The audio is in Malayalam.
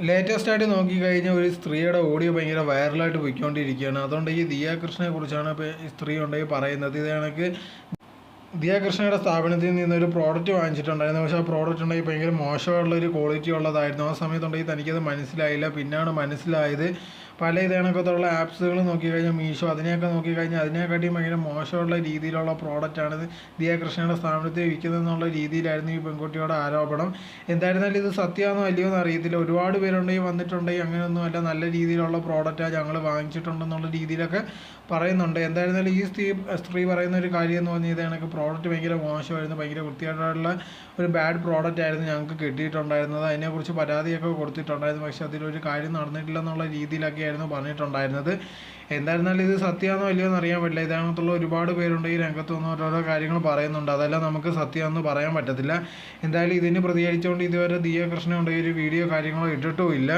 ലേറ്റസ്റ്റ് ആയിട്ട് നോക്കിക്കഴിഞ്ഞാൽ ഒരു സ്ത്രീയുടെ ഓഡിയോ ഭയങ്കര വൈറലായിട്ട് പോയിക്കൊണ്ടിരിക്കുകയാണ്. അതുകൊണ്ട് ഈ ദിയ കൃഷ്ണയെ കുറിച്ചാണ് ഇപ്പോൾ ഈ സ്ത്രീ ഉണ്ടെങ്കിൽ പറയുന്നത്. ഇത് കണക്ക് ദിയ കൃഷ്ണയുടെ സ്ഥാപനത്തിൽ നിന്നൊരു പ്രോഡക്റ്റ് വാങ്ങിച്ചിട്ടുണ്ടായിരുന്നു. പക്ഷേ ആ പ്രോഡക്റ്റ് ഉണ്ടെങ്കിൽ ഭയങ്കര മോശമുള്ളൊരു ക്വാളിറ്റി ഉള്ളതായിരുന്നു. ആ സമയത്തുണ്ടെങ്കിൽ തനിക്കത് മനസ്സിലായില്ല. പിന്നാണ് മനസ്സിലായത്. പല ഇതേണക്കത്തുള്ള ആപ്സുകൾ നോക്കിക്കഴിഞ്ഞാൽ മീഷോ അതിനെയൊക്കെ നോക്കിക്കഴിഞ്ഞാൽ അതിനെക്കാട്ടിയും ഭയങ്കര മോശമുള്ള രീതിയിലുള്ള പ്രോഡക്റ്റാണ് ദിയ കൃഷ്ണയുടെ സ്ഥാപനത്തിൽ വിൽക്കുന്നതെന്നുള്ള രീതിയിലായിരുന്നു ഈ പെൺകുട്ടിയുടെ ആരോപണം. എന്തായിരുന്നാലും ഇത് സത്യമാണോ അല്ലയോ എന്ന് അറിയത്തില്ല. ഒരുപാട് പേരുണ്ടെങ്കിൽ വന്നിട്ടുണ്ടെങ്കിൽ അങ്ങനെയൊന്നുമല്ല, നല്ല രീതിയിലുള്ള പ്രോഡക്റ്റാണ് ഞങ്ങൾ വാങ്ങിച്ചിട്ടുണ്ടെന്നുള്ള രീതിയിലൊക്കെ പറയുന്നുണ്ട്. എന്തായിരുന്നാലും ഈ സ്ത്രീ പറയുന്ന ഒരു കാര്യം എന്ന് പറഞ്ഞാൽ ഇതാണ്, പ്രോഡക്റ്റ് ഭയങ്കര മോശമായിരുന്നു, ഭയങ്കര വൃത്തിയായിട്ടുള്ള ഒരു ബാഡ് പ്രോഡക്റ്റ് ആയിരുന്നു ഞങ്ങൾക്ക് കിട്ടിയിട്ടുണ്ടായിരുന്നത്. അതിനെക്കുറിച്ച് പരാതിയൊക്കെ കൊടുത്തിട്ടുണ്ടായിരുന്നു. പക്ഷേ അതിലൊരു കാര്യം നടന്നിട്ടില്ല എന്നുള്ള രീതിയിലൊക്കെയായിരുന്നു പറഞ്ഞിട്ടുണ്ടായിരുന്നത്. എന്തായിരുന്നാലും ഇത് സത്യമാണോ അല്ലയോ എന്ന് അറിയാൻ പറ്റില്ല. ഇതിനകത്തുള്ള ഒരുപാട് പേരുണ്ട് ഈ രംഗത്ത് നിന്ന് ഓരോരോ കാര്യങ്ങൾ പറയുന്നുണ്ട്. അതെല്ലാം നമുക്ക് സത്യമാണെന്ന് പറയാൻ പറ്റത്തില്ല. എന്തായാലും ഇതിന് പ്രതികരിച്ചുകൊണ്ട് ഇതുവരെ ദിയ കൃഷ്ണ കൊണ്ട് ഒരു വീഡിയോ കാര്യങ്ങളോ ഇട്ടിട്ടുമില്ല.